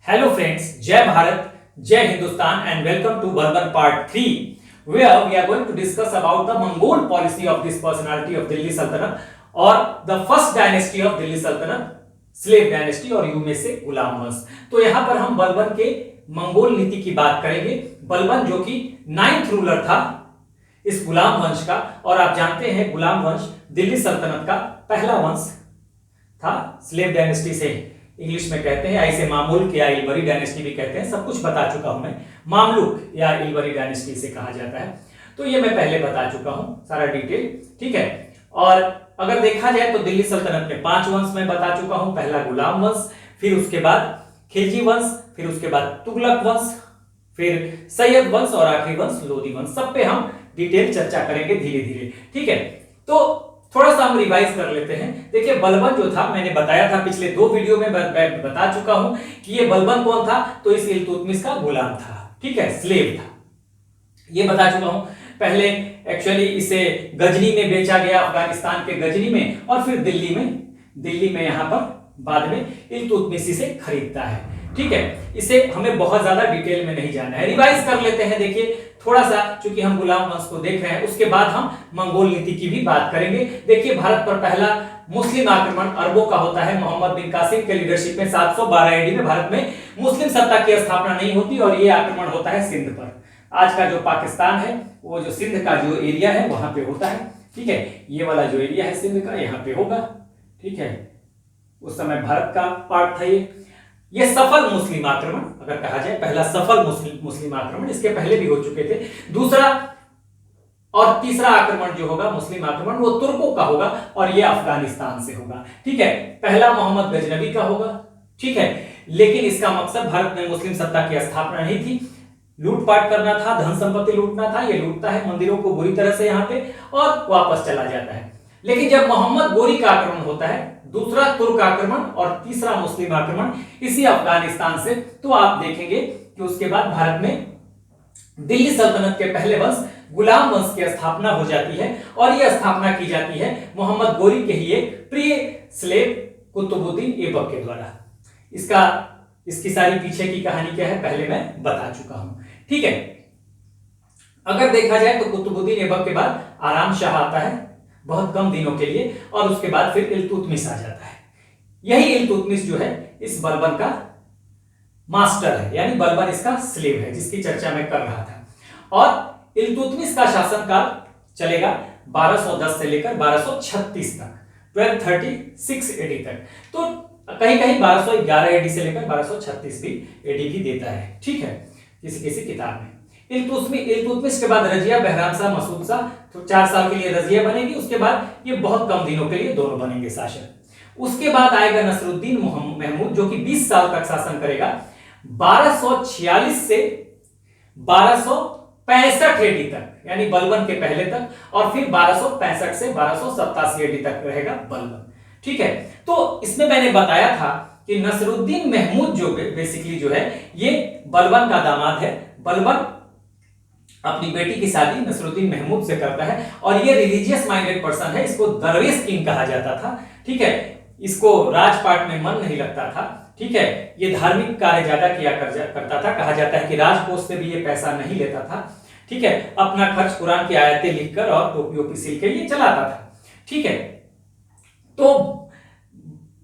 Hello friends, Jai Bharat, Jai Hindustan and welcome to Bourbon Part 3 where we are going to discuss about the Mongol policy of this personality of Delhi Sultanate or the first dynasty of Delhi Sultanate, slave dynasty और you में से गुलाम वंश। तो यहाँ पर हम बलबन के Mongol नीति की बात करेंगे। बलबन जो कि 9th रूलर था इस गुलाम वंश का, और आप जानते हैं गुलाम वंश दिल्ली सल्तनत का पहला वंश था। स्लेव डायनेस्टी से इंग्लिश में कहते हैं, ऐसे मामलुक या इल्बरी डायनेस्टी भी कहते हैं, सब कुछ बता चुका हूं मैं। मामलुक या इल्बरी डायनेस्टी से कहा जाता है, तो ये मैं पहले बता चुका हूं सारा डिटेल, ठीक है। और अगर देखा जाए तो दिल्ली सल्तनत में 5 वंश मैं बता चुका हूं। पहला गुलाम वंश, फिर उसके बाद खिलजी वंश, फिर उसके बाद तुगलक वंश, फिर सैयद वंश और आखिरी वंश लोदी वंश। सब पे हम डिटेल चर्चा करेंगे धीरे धीरे, ठीक है। तो थोड़ा सा हम रिवाइज कर लेते हैं। देखिए बलबन जो था, मैंने बताया था पिछले 2 वीडियो में मैं बता चुका हूं कि ये बलबन कौन था, तो इस इल्तुतमिश का गुलाम था, ठीक है, स्लेव था, ये बता चुका हूं। पहले एक्चुअली इसे गजनी में बेचा गया, अफगानिस्तान के गजनी में, और फिर दिल्ली में यहां पर बाद में इल्तुतमिश इसे खरीदता है, ठीक है। इसे हमें बहुत ज्यादा डिटेल में नहीं जाना है, रिवाइज कर लेते हैं। देखिए थोड़ा सा, चूंकि हम गुलाम वंश को देख रहे हैं, उसके बाद हम मंगोल नीति की भी बात करेंगे। देखिए भारत पर पहला मुस्लिम आक्रमण अरबों का होता है मोहम्मद बिन कासिम के लीडरशिप में 712 एडी में। भारत में मुस्लिम सत्ता की स्थापना नहीं होती और ये आक्रमण होता है सिंध पर। आज का जो पाकिस्तान है, वो जो सिंध का जो एरिया है वहां पे होता है, ठीक है। ये वाला जो एरिया है सिंध का, यहाँ पे होगा, ठीक है। उस समय भारत का पार्ट था ये सफल मुस्लिम आक्रमण अगर कहा जाए, पहला सफल मुस्लिम आक्रमण। इसके पहले भी हो चुके थे। दूसरा और तीसरा आक्रमण जो होगा मुस्लिम आक्रमण, वो तुर्कों का होगा और ये अफगानिस्तान से होगा, ठीक है। पहला मोहम्मद गजनबी का होगा, ठीक है। लेकिन इसका मकसद भारत में मुस्लिम सत्ता की स्थापना नहीं थी, लूटपाट करना था, धन संपत्ति लूटना था। ये लूटता है मंदिरों को बुरी तरह से यहाँ पे और वापस चला जाता है। लेकिन जब मोहम्मद गोरी का आक्रमण होता है, दूसरा तुर्क आक्रमण और तीसरा मुस्लिम आक्रमण इसी अफगानिस्तान से, तो आप देखेंगे कि उसके बाद भारत में दिल्ली सल्तनत के पहले वंश गुलाम वंश की स्थापना हो जाती है, और यह स्थापना की जाती है मोहम्मद गोरी के ही प्रिय स्लेव कुतुबुद्दीन ऐबक के द्वारा। इसकी सारी पीछे की कहानी क्या है पहले मैं बता चुका हूं, ठीक है। अगर देखा जाए तो कुतुबुद्दीन ऐबक के बाद आराम शाह आता है बहुत कम दिनों के लिए, और उसके बाद फिर इल्तुतमिश आ जाता है। यही इल्तुतमिश जो है इस बलबन का मास्टर है, यानी बलबन इसका स्लेव है, जिसकी चर्चा मैं कर रहा था। और इल्तुतमिश का शासनकाल चलेगा 1210 से लेकर 1236 तक, 1236 एडी तक। तो कहीं कहीं 1211 एडी से लेकर 1236 भी एडी भी देता है, ठीक है, किसी किसी किताब में। इल्तुतमिश के बाद रजिया, बहराम शाह, मसूद शाह, तो 4 साल के लिए रजिया बनेगी। उसके बाद ये बहुत कम दिनों के लिए दोनों बनेंगे शासक। उसके बाद आएगा नसरुद्दीन महमूद, जो कि 20 साल तक शासन करेगा, 1246 से 1265 एडी तक, यानी बलबन के पहले तक, और फिर 1265 से 1287 एडी तक रहेगा बलबन, ठीक है। तो इसमें मैंने बताया था कि नसरुद्दीन महमूद जो बेसिकली जो है ये बलबन का दामाद है। बलबन अपनी बेटी की शादी नसरुद्दीन महमूद से करता है, और ये रिलीजियस माइंडेड पर्सन है। इसको दरवेश किंग कहा जाता था, ठीक है। इसको राजपाट में मन नहीं लगता था, ठीक है। ये धार्मिक कार्य ज्यादा किया करता था। कहा जाता है कि राजकोष से भी ये पैसा नहीं लेता था, ठीक है। अपना खर्च कुरान की आयतें लिखकर और टोपी ओपी सिल के ये चलाता था, ठीक है। तो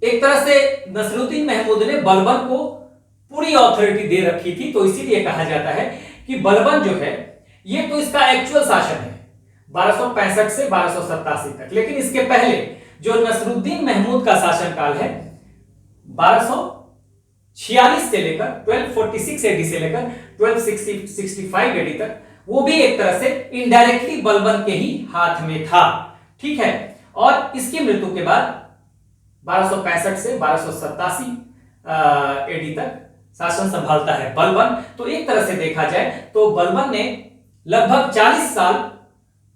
एक तरह से नसरुद्दीन महमूद ने बलबन को पूरी ऑथोरिटी दे रखी थी, तो इसीलिए कहा जाता है कि बलबन जो है ये तो इसका एक्चुअल शासन है 1265 से 1287 तक। लेकिन इसके पहले जो नसरुद्दीन महमूद का शासनकाल है 1246 से लेकर 1246 एडी से लेकर 1265 एडी तक, वो भी एक तरह से इनडायरेक्टली बलबन के ही हाथ में था, ठीक है। और इसकी मृत्यु के बाद 1265 से 1287 एडी तक शासन संभालता है बलबन। तो एक तरह से देखा जाए तो बलबन ने लगभग 40 साल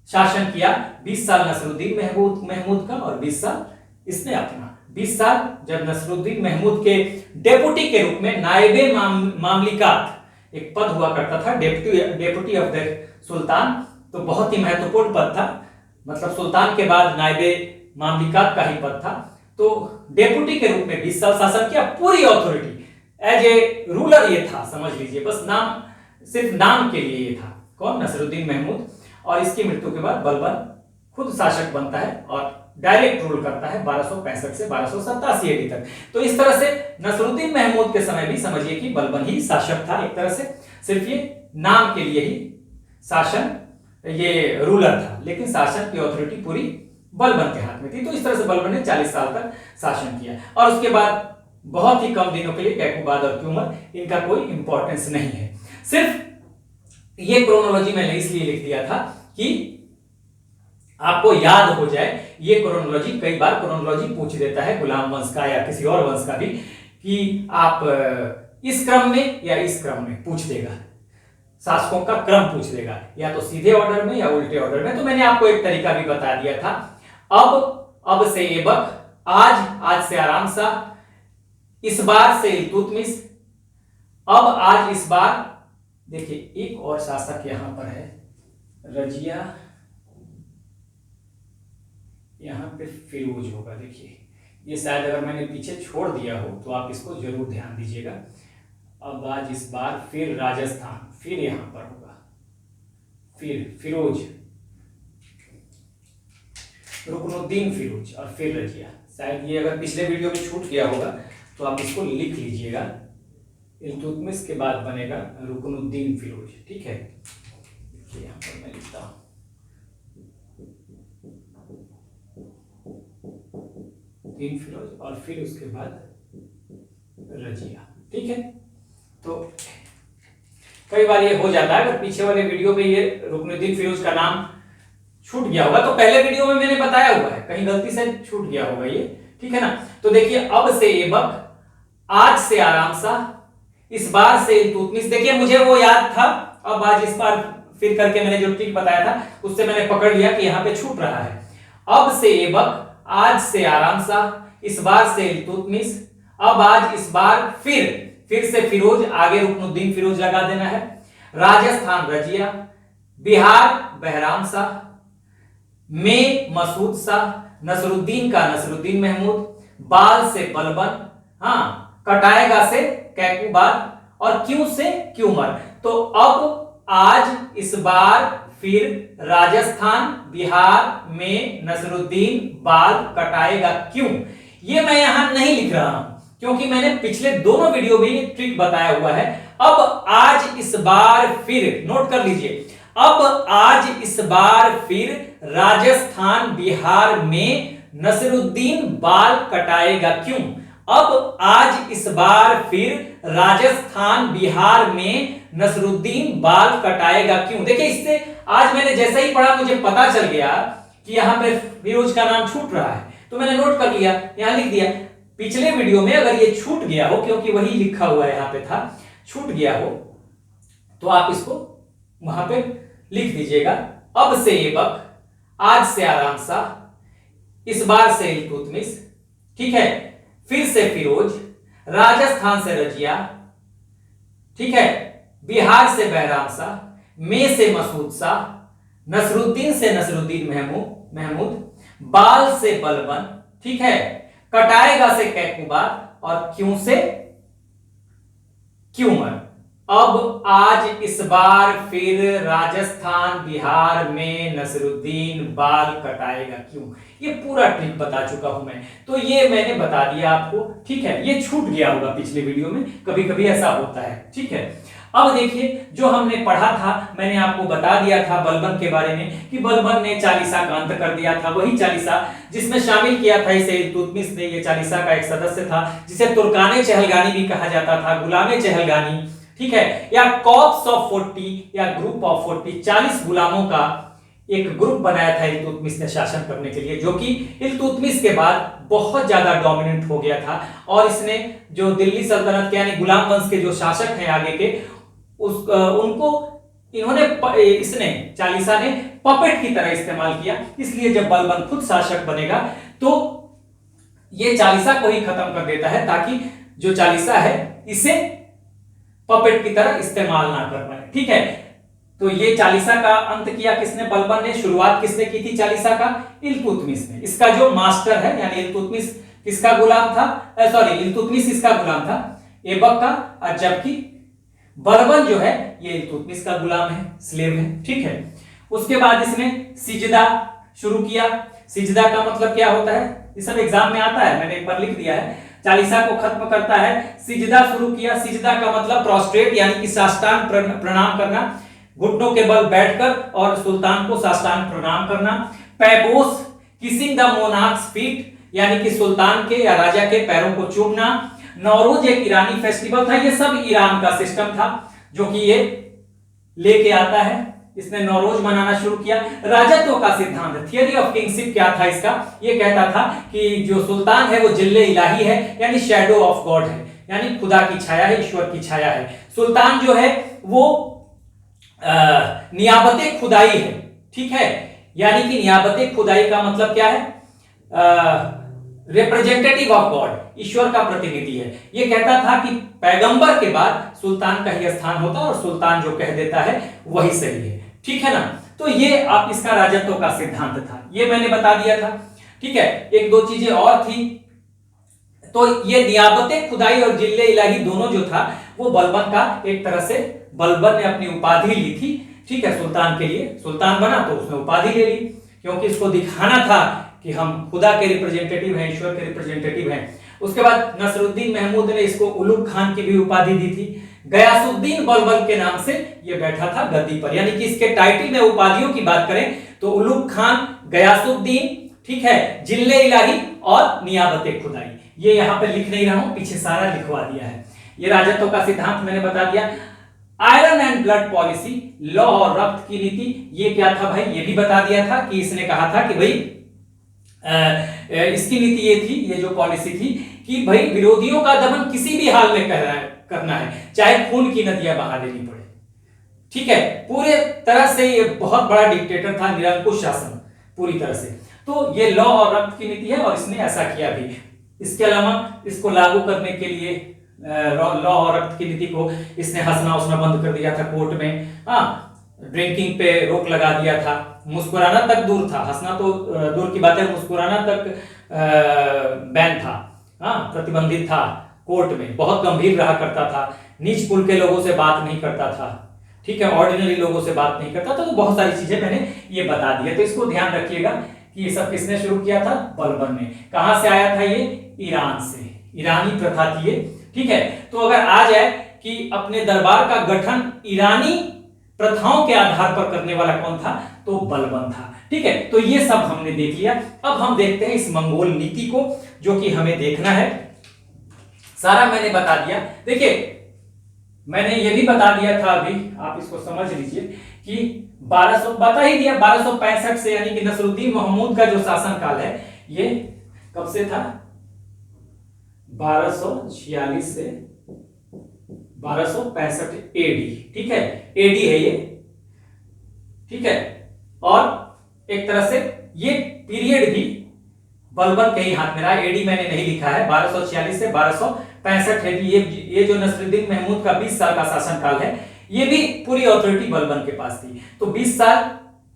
शासन किया, 20 साल नसरुद्दीन महमूद का और 20 साल इसने अपना। 20 साल जब नसरुद्दीन महमूद के डेपुटी के रूप में नायबे मामलिकात एक पद हुआ करता था, डेपुटी ऑफ द सुल्तान, तो बहुत ही महत्वपूर्ण पद था। मतलब सुल्तान के बाद नायबे मामलिकात का ही पद था। तो डेपुटी के रूप में 20 साल शासन किया, पूरी ऑथोरिटी एज ए रूलर ये था, समझ लीजिए, बस नाम, सिर्फ नाम के लिए ये था। कौन? नसरुद्दीन महमूद। और इसकी मृत्यु के बाद बलबन खुद शासक बनता है और डायरेक्ट रूल करता है 1265 से 1287 ईडी तक। तो इस तरह से नसरुद्दीन महमूद के समय भी समझिए कि बलबन ही शासक था एक तरह से, सिर्फ ये नाम के लिए ही शासन, ये रूलर था, लेकिन शासन की अथॉरिटी पूरी बलबन के हाथ में थी। तो इस तरह से बलबन ने 40 साल तक शासन किया और उसके बाद बहुत ही कम दिनों के लिए कैकुबाद और क्यूमर, इनका कोई इंपॉर्टेंस नहीं है। सिर्फ ये क्रोनोलॉजी मैंने इसलिए लिख दिया था कि आपको याद हो जाए। ये क्रोनोलॉजी, कई बार क्रोनोलॉजी पूछ देता है गुलाम वंश का या किसी और वंश का भी, कि आप इस क्रम में या इस क्रम में पूछ देगा, शासकों का क्रम पूछ देगा, या तो सीधे ऑर्डर में या उल्टे ऑर्डर में। तो मैंने आपको एक तरीका भी बता दिया था। अब से ऐबक, आज से आराम शाह, इस बार से इल्तुतमिश, अब आज इस बार। देखिए एक और शासक यहां पर है, रजिया, यहां पे फिरोज होगा। देखिए ये शायद अगर मैंने पीछे छोड़ दिया हो तो आप इसको जरूर ध्यान दीजिएगा। अब आज इस बार, फिर राजस्थान, फिर यहां पर होगा, फिर फिरोज, रुकनुद्दीन फिरोज और फिर रजिया। शायद ये अगर पिछले वीडियो में छूट गया होगा तो आप इसको लिख लीजिएगा। इल्तुतमिश के बाद बनेगा रुकनुद्दीन फिरोज, ठीक है। देखिए यहां पर मैं लिखता हूं, तीन फिरोज और फिर उसके बाद रजिया, ठीक है। तो कई बार ये हो जाता है, अगर पीछे वाले वीडियो में ये रुकनुद्दीन फिरोज का नाम छूट गया होगा तो पहले वीडियो में मैंने बताया हुआ है, कहीं गलती से छूट गया होगा ये, ठीक है ना। तो देखिए अब से ऐबक, आज से आराम शाह, इस बार से इल्तुतमिश। देखिए मुझे वो याद था, अब आज इस बार फिर करके मैंने जो ट्रिक बताया था उससे मैंने पकड़ लिया कि यहां पे छूट रहा है। अब से ऐबक, आज से आराम शाह, इस बार से इल्तुतमिश, अब आज इस बार फिर से फिरोज, आगे रुकनुद्दीन फिरोज लगा देना है। राजस्थान रजिया, बिहार बहराम शाह, में मसूद शाह, नसरुद्दीन का नसरुद्दीन महमूद, बाल से बलबन, हाँ, कटाएगा से कैकुबाद और क्यों से क्यूमर। तो अब आज इस बार फिर राजस्थान, बिहार में नसरुद्दीन, बाल, कटाएगा क्यों। ये मैं यहां नहीं लिख रहा हूं क्योंकि मैंने पिछले दोनों वीडियो में ये ट्रिक बताया हुआ है। अब आज इस बार फिर, नोट कर लीजिए, अब आज इस बार फिर राजस्थान, बिहार में नसरुद्दीन बाल कटाएगा क्यों। अब आज इस बार फिर राजस्थान, बिहार में नसरुद्दीन बाल कटाएगा क्यों। देखिए इससे आज मैंने जैसा ही पढ़ा मुझे पता चल गया कि यहां पे फिरोज का नाम छूट रहा है, तो मैंने नोट कर लिया, यहां लिख दिया। पिछले वीडियो में अगर ये छूट गया हो, क्योंकि वही लिखा हुआ है यहां पे था, छूट गया हो तो आप इसको वहां पे लिख दीजिएगा। अब से ऐबक, आज से आराम शाह, इस बार से इल्तुतमिश, ठीक है, फिर से फिरोज, राजस्थान से रजिया, ठीक है, बिहार से बहराम शाह, में से मसूद शाह, नसरुद्दीन से नसरुद्दीन महमूद, बाल से बलबन, ठीक है, कटाएगा से कैकुबाद और क्यों से क्यूमर। अब आज इस बार फिर राजस्थान, बिहार में नसरुद्दीन बाल कटाएगा क्यों। ये पूरा ट्रिक बता चुका हूं मैं, तो ये मैंने बता दिया आपको, ठीक है। ये छूट गया होगा पिछले वीडियो में, कभी कभी ऐसा होता है, ठीक है। अब देखिए जो हमने पढ़ा था, मैंने आपको बता दिया था बलबन के बारे में कि बलबन ने चालीसा का अंत कर दिया था। वही चालीसा जिसमें शामिल किया था इसे इल्तुतमिश ने, ये चालीसा का एक सदस्य था जिसे तुर्काने चहलगानी भी कहा जाता था, गुलामे चहलगानी, ठीक है, या कॉर्प्स ऑफ 40 या ग्रुप ऑफ 40, 40 गुलामों का एक ग्रुप बनाया था इल्तुतमिश ने शासन करने के लिए, जो कि इल्तुतमिश के बाद बहुत ज्यादा डोमिनेंट हो गया था। और इसने जो दिल्ली सल्तनत के यानी गुलाम वंश के जो शासक हैं आगे के, उनको इसने चालीसा ने पपेट की तरह इस्तेमाल किया। इसलिए जब बलबन खुद शासक बनेगा तो ये चालीसा को ही खत्म कर देता है, ताकि जो चालीसा है इसे पपेट की तरह इस्तेमाल ना कर पाए, ठीक है। तो ये चालीसा का अंत किया किसने, बलबन ने। शुरुआत किसने की थी चालीसा का, इल्तुतमिश ने। इसका जो मास्टर है यानी इल्तुतमिश किसका गुलाम था, सॉरी इल्तुतमिश इसका गुलाम था, ऐबक का, और जबकि बलबन जो है ये इल्तुतमिश का गुलाम है, स्लेव है। ठीक है, उसके बाद इसने सिजदा शुरू किया। सिजदा का मतलब क्या होता है, इस सब एग्जाम में आता है, मैंने एक बार लिख दिया है। चालीसा को खत्म करता है, सिजदा शुरू किया। सिजदा का मतलब प्रोस्ट्रेट यानी कि साष्टांग प्रणाम करना, घुटनों के बल बैठकर और सुल्तान को साष्टांग प्रणाम करना। पैबोस, किसिंग द मोनार्क्स फीट यानी कि सुल्तान के या राजा के पैरों को चूमना। नौरोज एक ईरानी फेस्टिवल था, ये सब ईरान का सिस्टम था जो कि ये लेके आता है। इसने नौरोज मनाना शुरू किया। राजत्व का सिद्धांत, थियरी ऑफ किंगशिप क्या था इसका, ये कहता था कि जो सुल्तान है वो जिल्ले इलाही है यानी शैडो ऑफ गॉड है, यानी खुदा की छाया है, ईश्वर की छाया है। सुल्तान जो है वो नियाबते खुदाई है। ठीक है, यानी कि नियाबते खुदाई का मतलब क्या है, रिप्रेजेंटेटिव ऑफ गॉड, ईश्वर का प्रतिनिधि है। ये कहता था कि पैगंबर के बाद सुल्तान का ही स्थान होता है और सुल्तान जो कह देता है वही सही है। ठीक है ना, तो ये आप इसका राजत्व का सिद्धांत था, ये मैंने बता दिया था। ठीक है, एक दो चीजें और थी। तो ये नियाबते खुदाई और जिल्ले इलाही दोनों जो था वो बलबन का एक तरह से, बलबन ने अपनी उपाधि ली थी। ठीक है, सुल्तान के लिए, सुल्तान बना तो उसने उपाधि ले ली, क्योंकि इसको दिखाना था कि हम खुदा के रिप्रेजेंटेटिव हैं, ईश्वर के रिप्रेजेंटेटिव हैं। उसके बाद नसरुद्दीन महमूद ने इसको उलुग खान की भी उपाधि दी थी। गयासुद्दीन बलबन के नाम से ये बैठा था गद्दी पर, यानी कि इसके टाइटल में उपाधियों की बात करें तो उलुग खान, गयासुद्दीन, ठीक है, जिल्ले इलाही और नियाबते खुदाई। ये यहां पे लिख नहीं रहा हूं, पीछे सारा लिखवा दिया है। ये राजत्व का सिद्धांत मैंने बता दिया। Iron and blood policy, law और रक्त की नीति, ये क्या था भाई, ये भी बता दिया था कि इसने कहा था कि भाई इसकी नीति ये थी, ये जो पॉलिसी थी कि भाई विरोधियों का दमन किसी भी हाल में करना है, चाहे खून की नदियां बहा देनी पड़े। ठीक है, पूरे तरह से ये बहुत बड़ा डिक्टेटर था, निरंकुश शासन पूरी तरह से। तो ये लॉ और रक्त की नीति है और इसने ऐसा किया भी। इसके अलावा इसको लागू करने के लिए लॉ और रक्त की नीति को इसने हंसना उसना बंद कर दिया था कोर्ट में। हाँ, ड्रिंकिंग पे रोक लगा दिया था, मुस्कुराना तक दूर था, हंसना तो दूर की बात है, मुस्कुराना तक बैन था। हाँ, प्रतिबंधित था, कोर्ट में बहुत गंभीर रहा करता था, नीच कुल के लोगों से बात नहीं करता था। ठीक है, ऑर्डिनरी लोगों से बात नहीं करता था। तो बहुत सारी चीजें मैंने ये बता दिया, तो इसको ध्यान रखिएगा कि ये सब किसने शुरू किया था, बलबन ने। कहां से आया था ये, ईरान से, ईरानी प्रथा थी ये। ठीक है, तो अगर आ जाए कि अपने दरबार का गठन ईरानी प्रथाओं के आधार पर करने वाला कौन था, तो बलबन था। ठीक है, तो ये सब हमने देख लिया। अब हम देखते हैं इस मंगोल नीति को, जो कि हमें देखना है। सारा मैंने बता दिया। देखिए, मैंने ये भी बता दिया था अभी, आप इसको समझ लीजिए कि 1200 बता ही दिया, 1265 से, यानी कि नसरुद्दीन महमूद का जो शासन काल है ये कब से था, 1246 से 1265 एडी। ठीक है, एडी है ये। ठीक है, और एक तरह से ये पीरियड भी बलबन के ही हाथ में रहा। एडी मैंने नहीं लिखा है, 1246 से 1265 है। ये जो नसरुद्दीन महमूद का 20 साल का शासनकाल है, ये भी पूरी अथॉरिटी बलबन के पास थी। तो 20 साल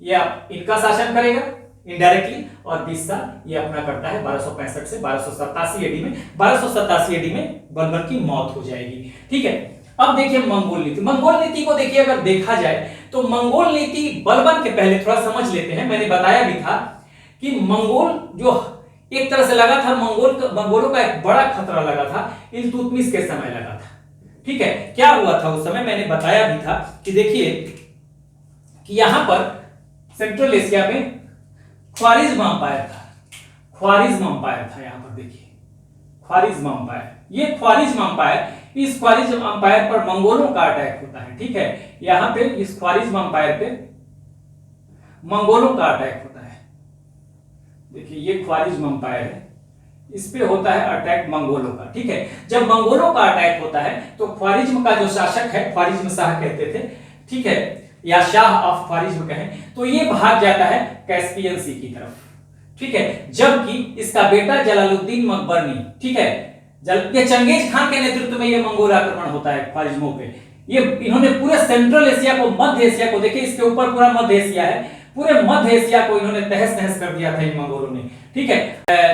ये इनका शासन करेगा इनडायरेक्टली, और 20 साल ये अपना करता है 1265 से 1287 एडी में। 1287 एडी में बलबन की मौत हो जाएगी। ठीक है, अब देखिए मंगोल नीति। मंगोल नीति को देखिए, अगर देखा जाए तो मंगोल नीति बलबन के पहले थोड़ा समझ लेते हैं। मैंने बताया भी था कि मंगोल जो एक तरह से लगा था, मंगोलों का एक बड़ा खतरा लगा था इल्तुतमिश के समय लगा था। ठीक है, क्या हुआ था उस समय, मैंने बताया भी था कि देखिए कि यहां पर सेंट्रल एशिया में ख्वारिज्म अंपायर था। ख्वारिज्म अंपायर था यहां पर, देखिए ख्वारिज्म अंपायर। ये ख्वारिज्म अंपायर, इस ख्वारिज्म अंपायर पर मंगोलों का अटैक होता है। ठीक है, यहां पे इस ख्वारिज्म अंपायर पे मंगोलों का अटैक होता है। देखिए ये ख्वारिज्म अंपायर है, इस पे होता है अटैक मंगोलों का। ठीक है, जब मंगोलों का अटैक होता है तो ख्वारिज्म का जो शासक है, ख्वारिज्म शाह कहते थे, ठीक है, या शाह ऑफ ख्वारिज्म कहें, तो ये भाग जाता है कैस्पियन सी की तरफ। ठीक है, जबकि इसका बेटा जलालुद्दीन मकबरनी, ठीक है, ये चंगेज खान के नेतृत्व में ये मंगोल आक्रमण होता है ख्वारिज्मों पे। ये इन्होंने पूरे सेंट्रल एशिया को, मध्य एशिया को, देखिए इसके ऊपर पूरा मध्य एशिया है, पूरे मध्य एशिया को इन्होंने तहस नहस कर दिया था इन मंगोलों ने। ठीक है,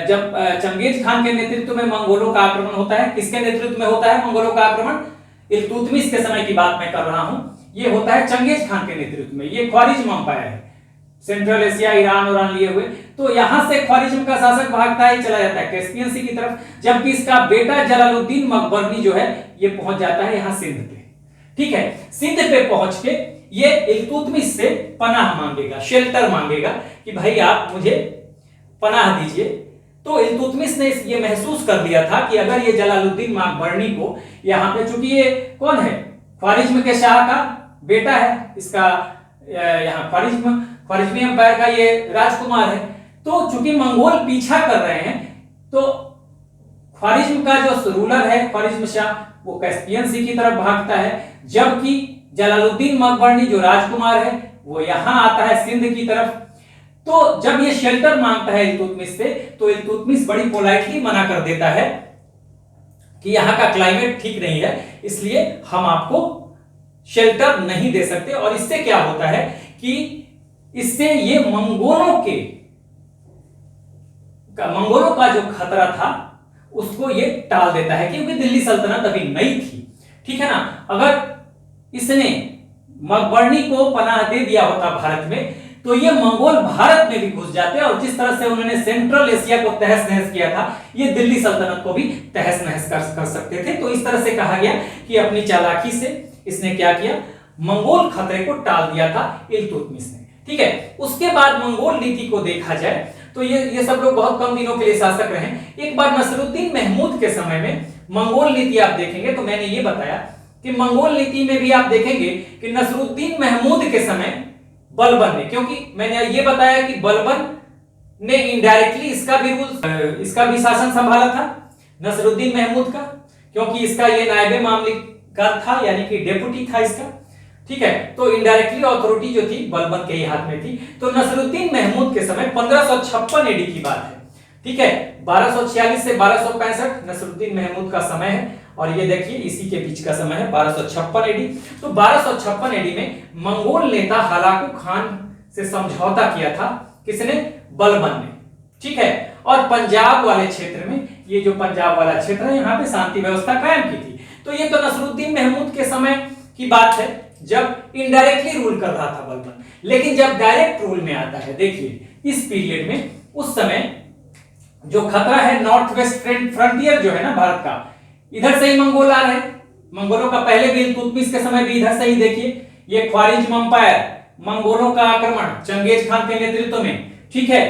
जब चंगेज खान के नेतृत्व में मंगोलों का आक्रमण होता है, किसके नेतृत्व में होता है मंगोलों का आक्रमण? इल्तुतमिश के समय की बात मैं कर रहा हूं। ये होता है चंगेज खान के नेतृत्व में। ये ख्वारिज्म अंपायर है, सेंट्रल एशिया, ईरान और लिए हुए। तो यहां से ख्वारिज्म का शासक भागता ही चला जाता है कैस्पियन सी की तरफ, जबकि इसका बेटा जलालुद्दीन मकबरनी जो है ये पहुंच जाता है यहां सिंध पे। ठीक है, सिंध पे पहुंच के ये इल्तुतमिश से पनाह मांगेगा, शेल्टर मांगेगा कि भाई आप मुझे पनाह दीजिए। तो इल्तुतमिश ने ये महसूस कर लिया था कि अगर ये जलालुद्दीन मकबरनी को यहाँ पे, चूंकि ये कौन है, ख्वारिज्म के शाह का बेटा है, इसका यहाँ ख्वारिज्मी एम्पायर का ये राजकुमार है। तो चूंकि मंगोल पीछा कर रहे हैं तो ख्वारिज्म का जो रूलर है ख्वारिज्म शाह वो कैस्पियन सी की तरफ भागता है, जबकि जलालुद्दीन मकबरनी जो राजकुमार है वो यहां आता है सिंध की तरफ। तो जब ये शेल्टर मांगता है इल्तुतमिश से, तो इल्तुतमिश बड़ी पोलाइटली मना कर देता है कि यहाँ का क्लाइमेट ठीक नहीं है, इसलिए हम आपको शेल्टर नहीं दे सकते। और इससे क्या होता है कि इससे ये मंगोलों का जो खतरा था उसको ये टाल देता है, क्योंकि दिल्ली सल्तनत अभी नई थी। ठीक है ना, अगर इसने मकबरनी को पनाह दे दिया होता भारत में तो ये मंगोल भारत में भी घुस जाते, और जिस तरह से उन्होंने सेंट्रल एशिया को तहस नहस किया था ये दिल्ली सल्तनत को भी तहस नहस कर सकते थे। तो इस तरह से कहा गया कि अपनी चालाकी से इसने क्या किया, मंगोल खतरे को टाल दिया था इल्तुतमिश ने। ठीक है, उसके बाद मंगोल नीति को देखा जाए तो ये सब लोग बहुत कम दिनों के लिए शासक रहे। एक बार नसरुद्दीन महमूद के समय में मंगोल नीति आप देखेंगे तो मैंने ये बताया कि मंगोल नीति में भी आप देखेंगे कि नसरुद्दीन महमूद के समय बलबन ने, क्योंकि मैंने ये बताया कि बलबन ने इनडायरेक्टली इसका भी शासन संभाला था नसरुद्दीन महमूद का, क्योंकि इसका ये नायबे मामलिकत था, यानी कि डेप्यूटी था इसका। ठीक है, तो इनडायरेक्टली अथॉरिटी जो थी बलबन के ही हाथ में थी। तो नसरुद्दीन महमूद के समय 1556 एडी की बात है। ठीक है, 1246 से 1265 नसरुद्दीन महमूद का समय है, और ये देखिए इसी के बीच का समय है 1256 एडी। तो 1256 एडी में मंगोल नेता हलाकू खान से समझौता किया था, किसने? बलबन ने। ठीक है, और पंजाब वाले क्षेत्र में, ये जो पंजाब वाला क्षेत्र है यहाँ पे शांति व्यवस्था कायम की थी। तो ये तो नसरुद्दीन महमूद के समय की बात है जब इनडायरेक्टली रूल कर रहा था बलबन। लेकिन जब डायरेक्ट रूल में आता है, देखिए इस पीरियड में, उस समय जो खतरा है नॉर्थ वेस्ट फ्रंटियर जो है ना भारत का, इधर से ही मंगोल आ रहे हैं। मंगोलों का पहले भी इल्तुतमिश के समय भी इधर से ही, देखिए ये ख्वारिज्म अंपायर, मंगोलों का आक्रमण चंगेज खान के नेतृत्व में। ठीक है,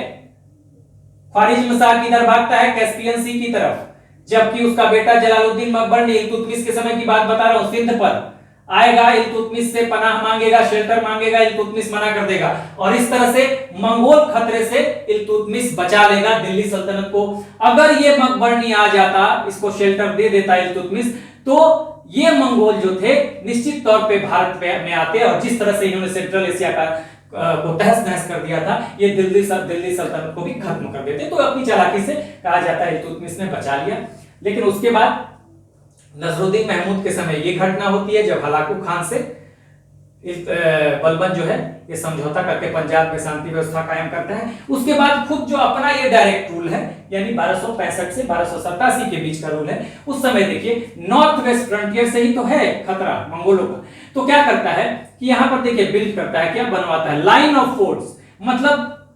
ख्वारिज्म शाह किधर भागता है? कैस्पियन सी की तरफ, जबकि उसका बेटा जलालुद्दीन मकबरनी, इल्तुतमिश के समय की बात बता रहा हूं, सिंध पर आएगा, इल्तुतमिश से पनाह मांगेगा, शेल्टर मांगेगा, इल्तुतमिश मना कर देगा, और इस तरह से मंगोल खतरे से इल्तुतमिश बचा लेगा दिल्ली सल्तनत को। अगर ये मकबरनी आ जाता, इसको शेल्टर दे देता इल्तुतमिश, तो ये मंगोल जो थे निश्चित तौर पे भारत में आते, और जिस तरह से इन्होंने सेंट्रल एशिया को तहस नहस कर दिया था, ये दिल्ली सल्तनत को भी खत्म कर देते। तो अपनी चालाकी से कहा जाता है इल्तुतमिश ने बचा लिया। लेकिन उसके बाद नसरुद्दीन महमूद के समय ये घटना होती है जब हलाकू खान से बलबन जो है ये समझौता करके पंजाब में शांति व्यवस्था कायम करता है। उसके बाद खुद जो अपना ये डायरेक्ट रूल है, यानी 1265 से 1287 के बीच का रूल है, उस समय देखिए नॉर्थ वेस्ट फ्रंटियर से ही तो है खतरा मंगोलों का। तो क्या करता है कि यहां पर देखिए बिल्ड करता है, क्या बनवाता है, लाइन ऑफ फोर्ट्स, मतलब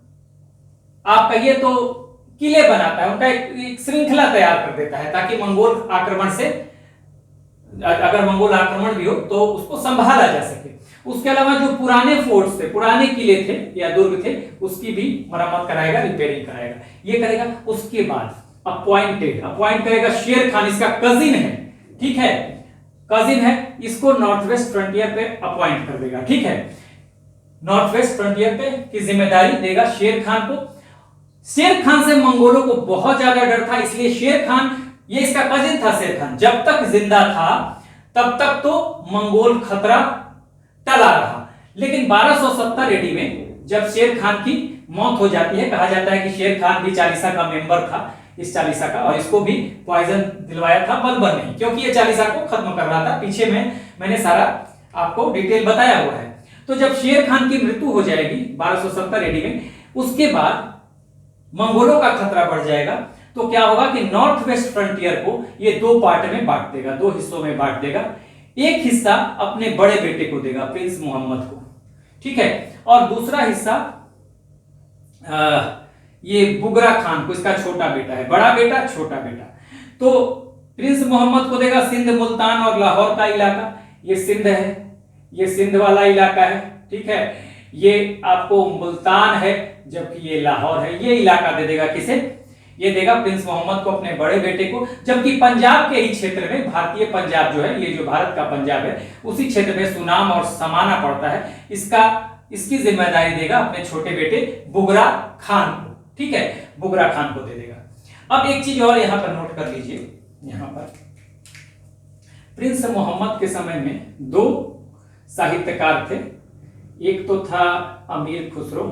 आप कहिए तो किले बनाता है, उनका एक श्रृंखला तैयार कर देता है, ताकि मंगोल आक्रमण से, अगर मंगोल आक्रमण भी हो तो उसको संभाला जा सके। उसके अलावा जो पुराने फोर्ट्स थे, पुराने किले थे या दुर्ग थे, उसकी भी मरम्मत कराएगा, रिपेयरिंग कराएगा, ये करेगा। उसके बाद अपॉइंट करेगा शेर खान, इसका कजिन है। ठीक है, कजिन है, इसको नॉर्थ वेस्ट फ्रंटियर पे अपॉइंट कर देगा। ठीक है, नॉर्थ वेस्ट फ्रंटियर पे की जिम्मेदारी देगा शेर खान को। शेर खान से मंगोलों को बहुत ज्यादा डर था, इसलिए शेर खान, ये इसका कजिन था शेर खान, जब तक जिंदा था तब तक तो मंगोल खतरा टला रहा। लेकिन 1270 एडी में जब शेर खान की मौत हो जाती है, कहा जाता है कि शेर खान भी चालीसा का मेंबर था, इस चालीसा का, और इसको भी पॉइजन दिलवाया था बलबन ने, क्योंकि ये चालीसा को खत्म कर रहा था। पीछे में मैंने सारा आपको डिटेल बताया हुआ है। तो जब शेर खान की मृत्यु हो जाएगी 1270 एडी में, उसके बाद मंगोलों का खतरा बढ़ जाएगा। तो क्या होगा कि नॉर्थ वेस्ट फ्रंटियर को ये दो पार्ट में बांट देगा, दो हिस्सों में बांट देगा। एक हिस्सा अपने बड़े बेटे को देगा, प्रिंस मोहम्मद को, ठीक है, और दूसरा हिस्सा ये बुगरा खान को, इसका छोटा बेटा है, बड़ा बेटा छोटा बेटा। तो प्रिंस मोहम्मद को देगा सिंध, मुल्तान और लाहौर का इलाका। ये सिंध है, ये सिंध वाला इलाका है, ठीक है, ये आपको मुल्तान है, जबकि ये लाहौर है। ये इलाका दे देगा किसे? ये देगा प्रिंस मोहम्मद को, अपने बड़े बेटे को। जबकि पंजाब के ही क्षेत्र में, भारतीय पंजाब जो है, ये जो भारत का पंजाब है, उसी क्षेत्र में सुनाम और समाना पड़ता है, इसकी जिम्मेदारी देगा अपने छोटे बेटे बुगरा खान को, ठीक है, बुगरा खान को दे देगा। अब एक चीज और यहां पर नोट कर लीजिए, यहां पर प्रिंस मोहम्मद के समय में दो साहित्यकार थे। एक तो था अमीर खुसरो,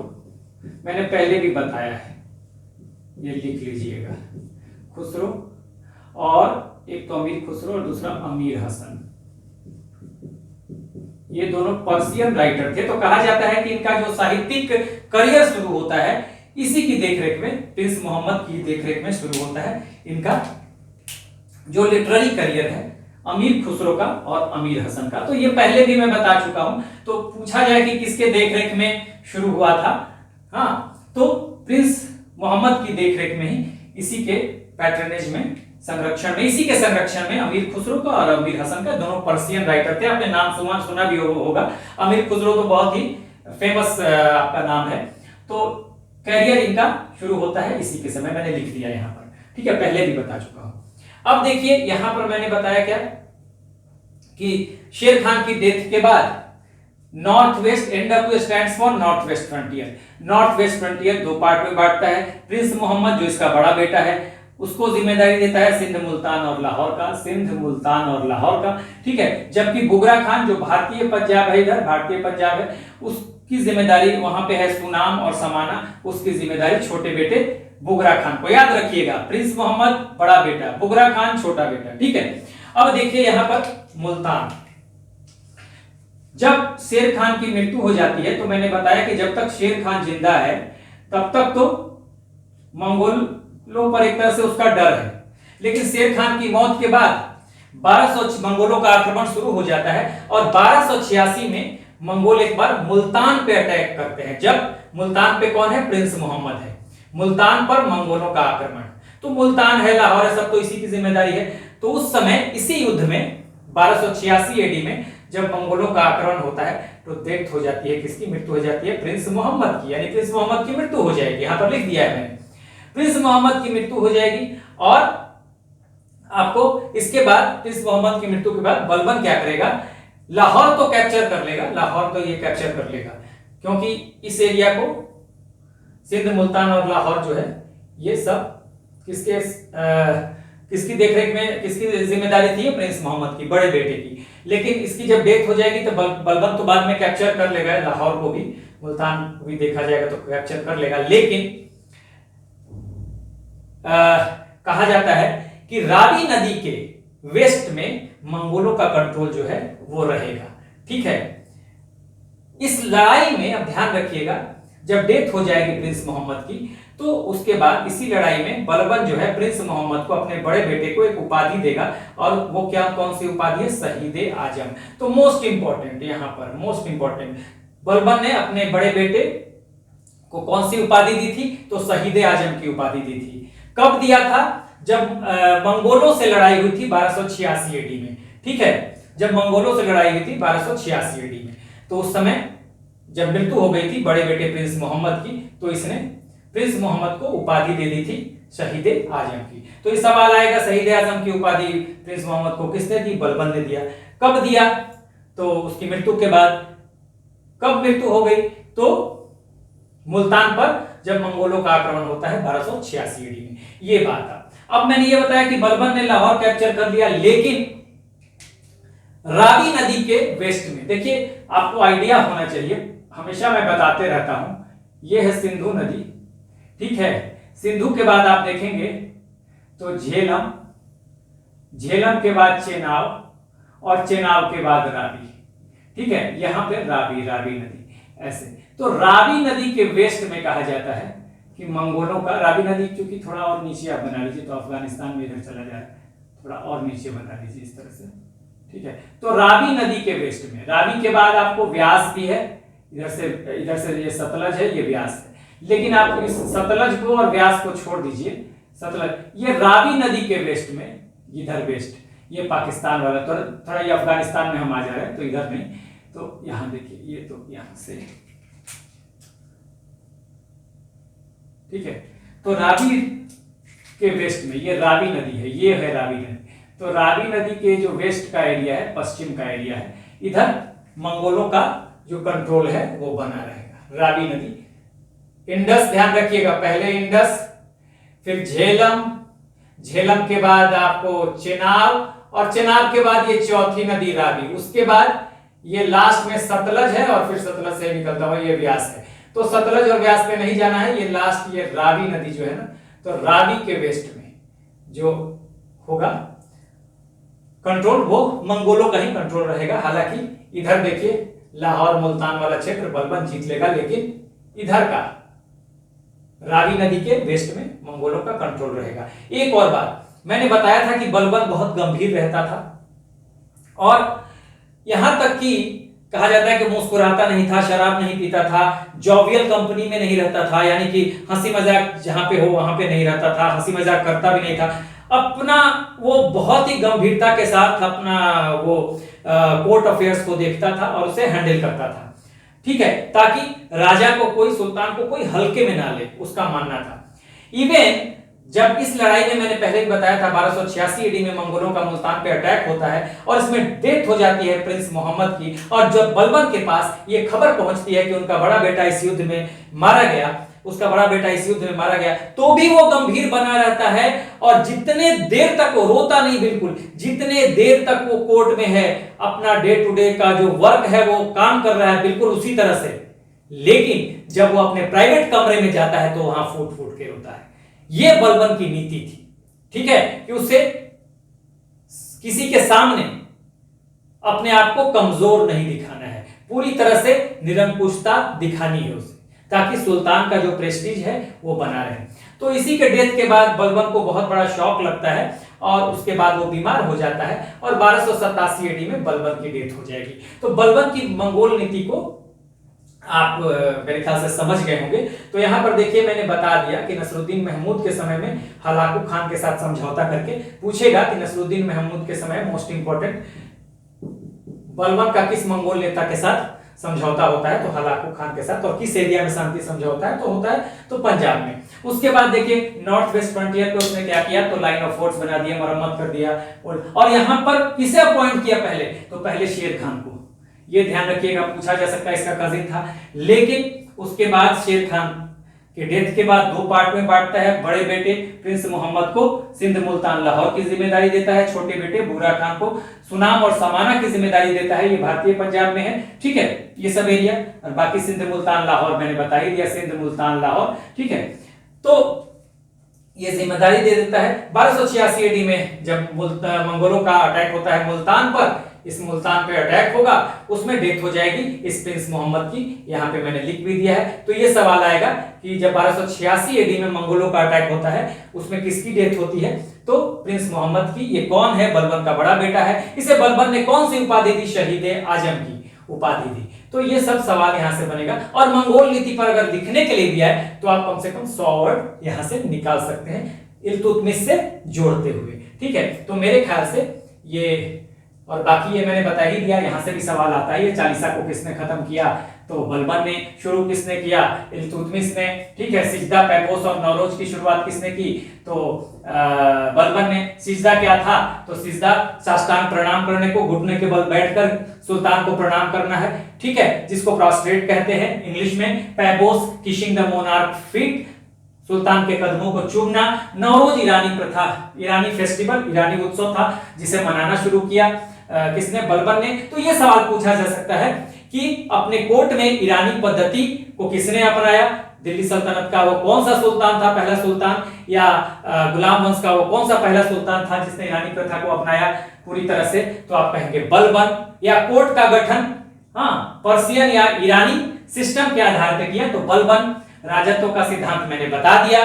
मैंने पहले भी बताया है, ये लिख लीजिएगा, खुसरो, और एक तो अमीर खुसरो और दूसरा अमीर हसन। ये दोनों पर्शियन राइटर थे। तो कहा जाता है कि इनका जो साहित्यिक करियर शुरू होता है इसी की देखरेख में, प्रिंस मोहम्मद की देखरेख में शुरू होता है इनका जो लिटरेरी करियर है, अमीर खुसरो का और अमीर हसन का। तो ये पहले भी मैं बता चुका हूं। तो पूछा जाए कि किसके देखरेख में शुरू हुआ था, हाँ, तो प्रिंस मोहम्मद की देखरेख में ही, इसी के पैट्रनेज में, संरक्षण में, इसी के संरक्षण में अमीर खुसरो का और अमीर हसन का, दोनों पर्शियन राइटर थे। आपने नाम सुना भी होगा, अमीर खुसरो तो बहुत ही फेमस आपका नाम है। तो करियर इनका शुरू होता है इसी के समय, मैंने लिख दिया यहां पर, ठीक है, पहले भी बता चुका हूं। अब देखिए यहां पर मैंने बताया क्या कि शेर खान की डेथ के बाद north west, NW stands for north west frontier. North west frontier दो पार्ट में बांटता है। प्रिंस मोहम्मद जो इसका बड़ा बेटा है, उसको जिम्मेदारी देता है सिंध, मुल्तान और लाहौर का, सिंध, मुल्तान और लाहौर का, ठीक है। जबकि बुगरा खान जो भारतीय पंजाब है, इधर भारतीय पंजाब है, उसकी जिम्मेदारी वहां पे है सुनाम और समाना, उसकी जिम्मेदारी छोटे बेटे बुगरा खान को। याद रखिएगा, प्रिंस मोहम्मद बड़ा बेटा, बुगरा खान छोटा बेटा, ठीक है। अब देखिए यहां पर मुल्तान, जब शेर खान की मृत्यु हो जाती है, तो मैंने बताया कि जब तक शेर खान जिंदा है तब तक तो मंगोलों पर एक तरह से उसका डर है। लेकिन शेर खान की मौत के बाद 1200 मंगोलों का आक्रमण शुरू हो जाता है और 1286 में मंगोल एक बार मुल्तान पे अटैक करते हैं। जब मुल्तान पे कौन है? प्रिंस मोहम्मद है। मुल्तान पर मंगोलों का आक्रमण, तो मुल्तान है, लाहौर है, सब तो इसी की जिम्मेदारी है। तो उस समय इसी युद्ध में 1286 एडी में जब मंगोलों का आक्रमण होता है तो डेथ हो जाती है, किसकी मृत्यु हो जाती है? प्रिंस मोहम्मद की, यानी प्रिंस मोहम्मद की मृत्यु हो जाएगी। यहां पर लिख दिया है मैंने, प्रिंस मोहम्मद की मृत्यु हो जाएगी। और आपको इसके बाद, प्रिंस मोहम्मद की मृत्यु के बाद बलबन क्या करेगा? लाहौर तो कैप्चर कर लेगा, लाहौर तो ये कैप्चर कर लेगा, क्योंकि इस एरिया को सिंध, मुल्तान और लाहौर जो है ये सब किसकी देखरेख में, किसकी जिम्मेदारी थी? प्रिंस मोहम्मद की, बड़े बेटे की। लेकिन इसकी जब डेथ हो जाएगी तो बलबन तो बाद में कैप्चर कर लेगा, लाहौर को भी, मुल्तान को भी देखा जाएगा तो कैप्चर कर लेगा। लेकिन कहा जाता है कि रावी नदी के वेस्ट में मंगोलों का कंट्रोल जो है वो रहेगा, ठीक है। इस लड़ाई में अब ध्यान रखिएगा, जब डेथ हो जाएगी प्रिंस मोहम्मद की, तो उसके बाद इसी लड़ाई में बलबन जो है प्रिंस मोहम्मद को, अपने बड़े बेटे को एक उपाधि देगा। और वो क्या, कौन सी उपाधि है? शहीद आजम। तो मोस्ट इंपॉर्टेंट यहां पर, मोस्ट इंपॉर्टेंट, बलबन ने अपने बड़े बेटे को कौन सी उपाधि दी थी? तो शहीद आजम की उपाधि दी थी। कब दिया था? जब मंगोलों से लड़ाई हुई थी 1286 एडी में, ठीक है। जब मंगोलों से लड़ाई हुई थी 1286 एडी में, तो उस समय जब मृत्यु हो गई थी बड़े बेटे प्रिंस मोहम्मद की, तो इसने प्रिंस मोहम्मद को उपाधि दे दी थी शहीद आजम की। तो इस सवाल आएगा, शहीद आजम की उपाधि प्रिंस मोहम्मद को किसने दी? बलबन ने दिया। कब दिया? तो उसकी मृत्यु के बाद। कब मृत्यु हो गई? तो मुल्तान पर जब मंगोलों का आक्रमण होता है 1286 ईडी में, ये बात है। अब मैंने ये बताया कि बलबन ने लाहौर कैप्चर कर लिया, लेकिन रावी नदी के वेस्ट में, देखिए आपको आइडिया होना चाहिए, हमेशा मैं बताते रहता हूं, ये है सिंधु नदी, ठीक है। सिंधु के बाद आप देखेंगे तो झेलम, झेलम के बाद चेनाब और चेनाब के बाद रावी, ठीक है, यहाँ पे रावी नदी ऐसे। तो रावी नदी के वेस्ट में कहा जाता है कि मंगोलों का, रावी नदी क्योंकि थोड़ा और नीचे आप बना लीजिए, तो अफगानिस्तान में इधर चला जाए, थोड़ा और नीचे बना लीजिए इस तरह से, ठीक है। तो रावी नदी के वेस्ट में, रावी के बाद आपको व्यास भी है, इधर से ये सतलज है, ये व्यास है, लेकिन आप इस सतलज को और व्यास को छोड़ दीजिए, सतलज, ये रावी नदी के वेस्ट में, इधर वेस्ट, ये पाकिस्तान वाला, तो थोड़ा ये अफगानिस्तान में हम आ जा रहे हैं, तो इधर नहीं, तो यहां देखिए, ये तो यहां से, ठीक है। तो रावी के वेस्ट में ये रावी नदी है, ये है रावी नदी। तो रावी नदी के जो वेस्ट का एरिया है, पश्चिम का एरिया है, इधर मंगोलों का जो कंट्रोल है वो बना रहेगा। रावी नदी, इंडस ध्यान रखिएगा, पहले इंडस, फिर झेलम, झेलम के बाद आपको चेनाब, और चेनाब के बाद ये चौथी नदी रावी, उसके बाद ये लास्ट में सतलज है, और फिर सतलज से निकलता हुआ ये व्यास है। तो सतलज और व्यास पे नहीं जाना है, ये लास्ट ये रावी नदी जो है ना, तो रावी के वेस्ट में जो होगा कंट्रोल, वो मंगोलों का ही कंट्रोल रहेगा। हालांकि इधर देखिए लाहौर मुल्तान वाला क्षेत्र बलबन जीत लेगा, लेकिन इधर का रावी नदी के वेस्ट में मंगोलों का कंट्रोल रहेगा। एक और बात, मैंने बताया था कि बलबन बहुत गंभीर रहता था, और यहां तक कि कहा जाता है कि मुस्कुराता नहीं था, शराब नहीं पीता था, जॉवियल कंपनी में नहीं रहता था, यानी कि हंसी मजाक जहां पे हो वहां पे नहीं रहता था, हंसी मजाक करता भी नहीं था, अपना वो बहुत ही गंभीरता के साथ अपना वो कोर्ट अफेयर्स को देखता था और उसे हैंडल करता था, ठीक है, ताकि राजा को कोई, सुल्तान को कोई हल्के में ना ले, उसका मानना था। इवन जब इस लड़ाई में, मैंने पहले भी बताया था, 1286 ईडी में मंगोलों का मुल्तान पे अटैक होता है और इसमें डेथ हो जाती है प्रिंस मोहम्मद की, और जब बलबन के पास ये खबर पहुंचती है कि उनका बड़ा बेटा इस युद्ध में मारा गया, उसका बड़ा बेटा इस युद्ध में मारा गया, तो भी वो गंभीर बना रहता है, और जितने देर तक वो रोता नहीं, बिल्कुल जितने देर तक वो कोर्ट में है, अपना डे टू डे का जो वर्क है वो काम कर रहा है बिल्कुल उसी तरह से, लेकिन जब वो अपने प्राइवेट कमरे में जाता है तो वहां फूट फूट के रोता है। ये बलबन की नीति थी, ठीक है, कि उसे किसी के सामने अपने आप को कमजोर नहीं दिखाना है, पूरी तरह से निरंकुशता दिखानी है उसे, ताकि सुल्तान का जो प्रेस्टीज है वो बना रहे। तो इसी के डेथ के बाद बलबन को बहुत बड़ा शॉक लगता है, और उसके बाद वो बीमार हो जाता है, और 1287 ईडी में बलबन की डेथ हो जाएगी। तो बलबन की मंगोल नीति को आप मेरे ख्याल से समझ गए होंगे। तो यहां पर देखिए, मैंने बता दिया कि नसरुद्दीन महमूद के समय में हलाकू खान के साथ समझौता करके, पूछेगा कि नसरुद्दीन महमूद के समय मोस्ट इंपोर्टेंट बलबन का किस मंगोल नेता के साथ समझौता होता है, तो हलाकू खान के साथ, और किस एरिया में शांति समझौता है, तो होता है तो पंजाब में। उसके बाद देखिए नॉर्थ वेस्ट फ्रंटियर पे उसने क्या किया, तो लाइन ऑफ फोर्ट्स बना दिया, मरम्मत कर दिया, और यहां पर किसे अपॉइंट किया पहले, तो पहले शेर खान को, ये ध्यान रखिएगा, पूछा जा सकता है, इसका कजिन था। लेकिन उसके बाद शेर खान के डेथ के बाद दो पार्ट में बांटता है, बड़े बेटे प्रिंस मोहम्मद को सिंध मुल्तान लाहौर की जिम्मेदारी देता है, छोटे बेटे बुरा खान को सुनाम और समाना की जिम्मेदारी देता है, ये भारतीय पंजाब में है, ठीक है, ये सब एरिया, और बाकी सिंध मुल्तान लाहौर मैंने बता ही दिया, सिंध मुल्तान लाहौर, ठीक है। तो ये जिम्मेदारी दे देता है। 1286 ईडी में जब मंगोलों का अटैक होता है मुल्तान पर, इस मुल्तान पे अटैक होगा, उसमें डेथ हो जाएगी इस प्रिंस मोहम्मद की, यहाँ पे मैंने लिख भी दिया है। तो ये सवाल आएगा कि जब 1286 ईडी में मंगोलों का अटैक होता है, उसमें किसकी डेथ होती है, तो प्रिंस मोहम्मद की। ये कौन है, बलबन का बड़ा बेटा है। इसे बलबन ने कौन सी उपाधि दी, शहीद आजम की उपाधि दी। तो ये सब सवाल यहां से बनेगा। और मंगोल नीति पर अगर लिखने के लिए भी आए तो आप कम से कम 100 वर्ड यहां से निकाल सकते हैं इल्तुतमिश से जोड़ते हुए, ठीक है। तो मेरे ख्याल से ये, और बाकी ये मैंने बता ही दिया, यहां से भी सवाल आता है, ये चालीसा को किसने खत्म किया, तो बलबन ने शुरू किसने किया, इल्तुतमिश ने, ठीक है। सिजदा, पैपोस और नौरोज की शुरुआत किसने की, तो बलबन ने। सिजदा क्या था, तो सिजदा साष्टांग प्रणाम करने को, घुटने के बल बैठकर सुल्तान को प्रणाम करना है, ठीक है, जिसको प्रोस्ट्रेट कहते हैं इंग्लिश में। पैपोस, किसिंग द मोनार्क फीट, सुल्तान के कदमों को चूमना। नौरोज ईरानी प्रथा, ईरानी फेस्टिवल, ईरानी उत्सव था जिसे मनाना शुरू किया किसने, बलबन ने। तो ये सवाल पूछा जा सकता है कि अपने कोर्ट में ईरानी पद्धति को किसने अपनाया, दिल्ली सल्तनत का वो कौन सा सुल्तान था, पहला सुल्तान, या गुलाम वंश का वो कौन सा पहला सुल्तान था जिसने ईरानी प्रथा को अपनाया पूरी तरह से, तो आप कहेंगे बलबन। या कोर्ट का गठन हाँ, पर्शियन या ईरानी सिस्टम के आधार पर किया। तो बलबन राजत्व का सिद्धांत मैंने बता दिया।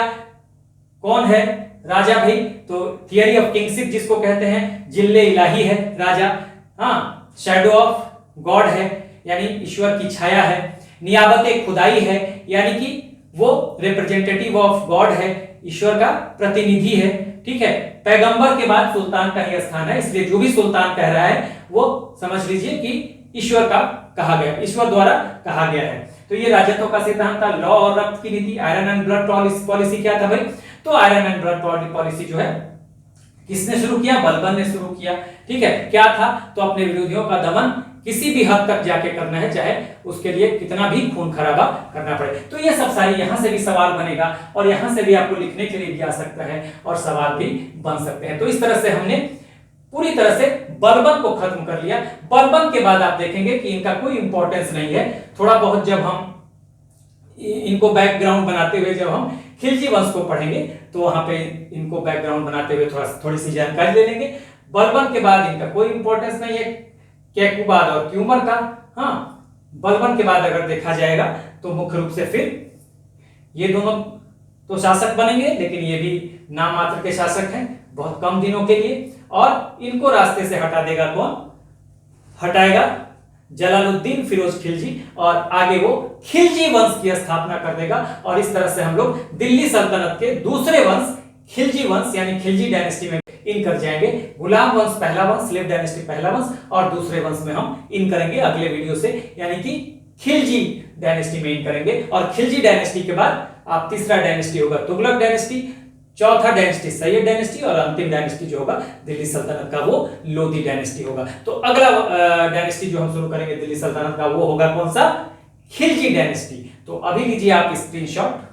कौन है राजा भाई? तो थियरी ऑफ किंगशिप जिसको कहते हैं, जिल्ले इलाही है राजा। हाँ, शैडो ऑफ गॉड है, यानी ईश्वर की छाया है। नियाबत खुदाई है, यानी कि वो रिप्रेजेंटेटिव ऑफ गॉड है, ईश्वर का प्रतिनिधि है। ठीक है, पैगंबर के बाद सुल्तान का ही स्थान है, इसलिए जो भी सुल्तान कह रहा है वो समझ लीजिए कि ईश्वर का कहा गया, ईश्वर द्वारा कहा गया है। तो ये राजत्व का सिद्धांत था। लॉ और रक्त की नीति, आयरन एंड ब्लड पॉलिसी क्या था भाई? तो आयरन एंड ब्लड पॉलिसी जो है किसने शुरू किया? बलबन ने शुरू किया। ठीक है, क्या था? तो अपने विरोधियों का दमन किसी भी हद तक जाके करना है, चाहे उसके लिए कितना भी खून खराबा करना पड़े। तो ये सब सारी, यहां से भी सवाल बनेगा और यहां से भी आपको लिखने के लिए भी आ सकता है और सवाल भी बन सकते हैं। तो इस तरह से हमने पूरी तरह से बलबन को खत्म कर लिया। बलबन के बाद आप देखेंगे कि इनका कोई इंपॉर्टेंस नहीं है। थोड़ा बहुत जब हम इनको बैकग्राउंड बनाते हुए जब हम खिलजी वंश को पढ़ेंगे तो वहां पे इनको बैकग्राउंड बनाते हुए थोड़ी सी जानकारी ले लेंगे। बलबन के बाद इनका कोई इंपॉर्टेंस नहीं है, कैकुबाद और क्यूमर का। हाँ, बलबन के बाद अगर देखा जाएगा तो मुख्य रूप से फिर ये दोनों तो शासक बनेंगे, लेकिन ये भी नाम मात्र के शासक हैं, बहुत कम दिनों के लिए। और इनको रास्ते से हटा देगा कौन? हटाएगा जलालुद्दीन फिरोज खिलजी, और आगे वो खिलजी वंश की स्थापना कर देगा। और इस तरह से हम लोग दिल्ली सल्तनत के दूसरे वंश खिलजी वंश यानी खिलजी डायनेस्टी में इन कर जाएंगे। गुलाम वंश पहला वंश, स्लेव डायनेस्टी पहला वंश, और दूसरे वंश में हम इन करेंगे अगले वीडियो से, यानी कि खिलजी डायनेस्टी में इन करेंगे। और खिलजी डायनेस्टी के बाद आप तीसरा डायनेस्टी होगा तुगलक डायनेस्टी, चौथा डायनेस्टी सैयद डायनेस्टी, और अंतिम डायनेस्टी जो होगा दिल्ली सल्तनत का वो लोधी डायनेस्टी होगा। तो अगला डायनेस्टी जो हम शुरू करेंगे दिल्ली सल्तनत का वो होगा कौन सा? खिलजी डायनेस्टी। तो अभी लीजिए आप screenshot.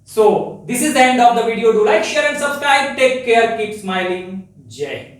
So this is the end of the video. Do like, share and subscribe. Take care. Keep smiling. Jai Hind.